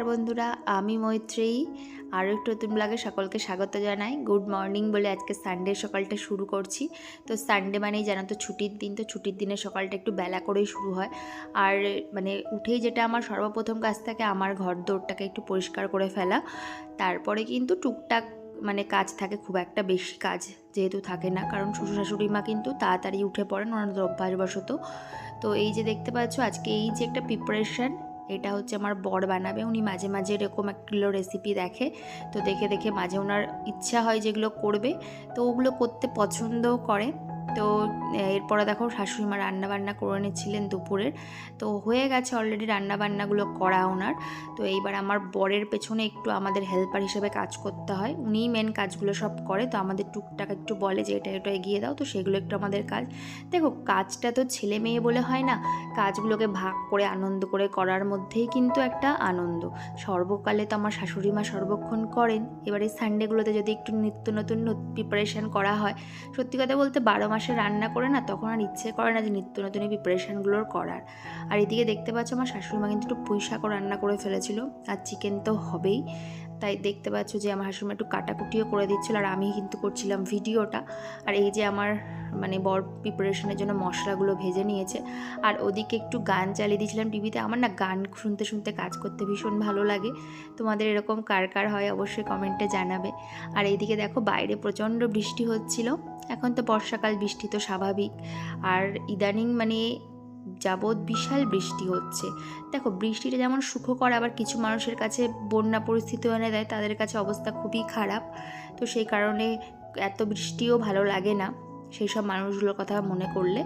বন্ধুরা, আমি মৈত্রেয়ী আরও একটু নতুন ব্লগে সকলকে স্বাগত জানাই। গুড মর্নিং বলে আজকে সানডে সকালটা শুরু করছি। তো সানডে মানেই জানো তো ছুটির দিন, তো ছুটির দিনে সকালটা একটু বেলা করেই শুরু হয়। আর মানে উঠেই যেটা আমার সর্বপ্রথম কাজ থাকে, আমার ঘর দৌড়টাকে একটু পরিষ্কার করে ফেলা। তারপরে কিন্তু টুকটাক কাজ থাকে, খুব একটা বেশি কাজ যেহেতু থাকে না, কারণ শ্বশুর শাশুড়ি মা কিন্তু তাড়াতাড়ি উঠে পড়েন ওনাদের অভ্যাসবশত। তো এই যে দেখতে পাচ্ছ আজকে এই যে একটা প্রিপারেশান, এটা হচ্ছে আমার বর বানাবে। উনি মাঝে মাঝে এরকম একগুলো রেসিপি দেখে, তো দেখে দেখে মাঝে ওনার ইচ্ছা হয় যেগুলো করবে, তো ওগুলো করতে পছন্দও করে। তো এরপরে দেখো শাশুড়ি মা রান্নাবান্না করে নিচ্ছিলেন দুপুরের, তো হয়ে গেছে অলরেডি রান্নাবান্নাগুলো করা ওনার। তো এইবার আমার বরের পেছনে একটু আমাদের হেল্পার হিসেবে কাজ করতে হয়, উনিই মেন কাজগুলো সব করে। তো আমাদের টুকটাক একটু বলে যে এটা এটা এগিয়ে দাও, তো সেগুলো একটু আমাদের কাজ। দেখো কাজটা তো ছেলে মেয়ে বলে হয় না, কাজগুলোকে ভাগ করে আনন্দ করে করার মধ্যেই কিন্তু একটা আনন্দ। সর্বকালে তো আমার শাশুড়ি মা সর্বক্ষণ করেন, এবার এই সানডেগুলোতে যদি একটু নিত্য নতুন প্রিপারেশান করা হয়, সত্যি কথা বলতে 12 মাসে রান্না করে না, তখন আর ইচ্ছে করে না যে নিত্য নতুন এই প্রিপারেশানগুলোর করার। আর এদিকে দেখতে পাচ্ছ আমার শাশুড়ি মা কিন্তু একটু পুঁই শাকও রান্না করে ফেলেছিল, আর চিকেন তো হবেই। তাই দেখতে পাচ্ছ যে আমার শাশুড়ি মা একটু কাটাকুটিও করে দিচ্ছিল, আর আমি কিন্তু করছিলাম ভিডিওটা। আর এই যে আমার বর প্রিপারেশনের জন্য মশলাগুলো ভেজে নিয়েছে, আর ওদিকে একটু গান চালিয়ে দিয়েছিলাম টিভিতে। আমার না গান শুনতে শুনতে কাজ করতে ভীষণ ভালো লাগে। তোমাদের এরকম কার কার হয় অবশ্যই কমেন্টে জানাবে। আর এইদিকে দেখো বাইরে প্রচণ্ড বৃষ্টি হচ্ছিল। এখন তো বর্ষাকাল, বৃষ্টি তো স্বাভাবিক। আর ইদানিং যাবৎ বিশাল বৃষ্টি হচ্ছে। দেখো বৃষ্টিটা যেমন সুখকর, আবার কিছু মানুষের কাছে বন্যা পরিস্থিতি এনে দেয়, তাদের কাছে অবস্থা খুবই খারাপ। তো সেই কারণে এত বৃষ্টিও ভালো লাগে না সেই সব মানুষগুলোর কথা মনে করলে।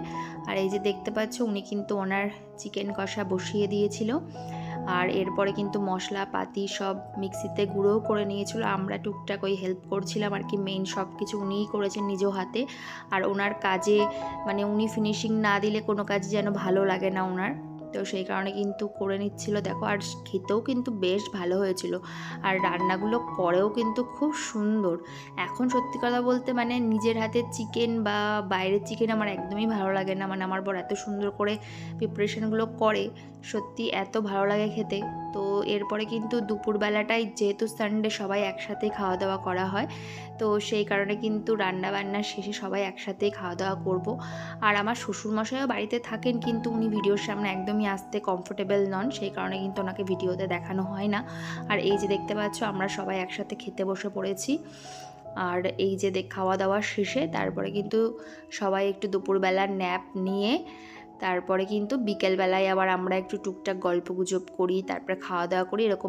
আর এই যে দেখতে পাচ্ছ উনি কিন্তু ওনার চিকেন কষা বসিয়ে দিয়েছিল, আর এরপরে কিন্তু মশলাপাতি সব মিক্সিতে গুঁড়োও করে নিয়েছিল। আমরা টুকটাক ওই হেল্প করছিলাম আর কি, মেইন সব কিছু উনিই করেছেন নিজ হাতে। আর ওনার কাজে উনি ফিনিশিং না দিলে কোনো কাজই যেন ভালো লাগে না ওনার, তো সেই কারণে কিন্তু করে নিচ্ছিল। দেখো আর খেতেও কিন্তু বেশ ভালো হয়েছিল, আর রান্নাগুলো করেও কিন্তু খুব সুন্দর। এখন সত্যি কথা বলতে নিজের হাতের চিকেন বা বাইরের চিকেন আমার একদমই ভালো লাগে না। আমার বর এত সুন্দর করে প্রিপারেশনগুলো করে, সত্যি এত ভালো লাগে খেতে। তো এরপরে কিন্তু দুপুরবেলাটাই যেহেতু সানডে সবাই একসাথেই খাওয়া দাওয়া করা হয়, তো সেই কারণে কিন্তু রান্নাবান্নার শেষে সবাই একসাথেই খাওয়া দাওয়া করব। আর আমার শ্বশুরমশাইও বাড়িতে থাকেন, কিন্তু উনি ভিডিওর সামনে একদমই আসতে কমফোর্টেবল নন, সেই কারণে কিন্তু ওনাকে ভিডিওতে দেখানো হয় না। আর এই যে দেখতে পাচ্ছ আমরা সবাই একসাথে খেতে বসে পড়েছি। আর এই যে খাওয়া দাওয়ার শেষে তারপরে কিন্তু সবাই একটু দুপুরবেলার ন্যাপ নিয়ে তারপরে কিন্তু বিকেলবেলায় আবার আমরা একটু টুকটাক গল্পগুজব করি, তারপরে খাওয়া দাওয়া করি, এরকম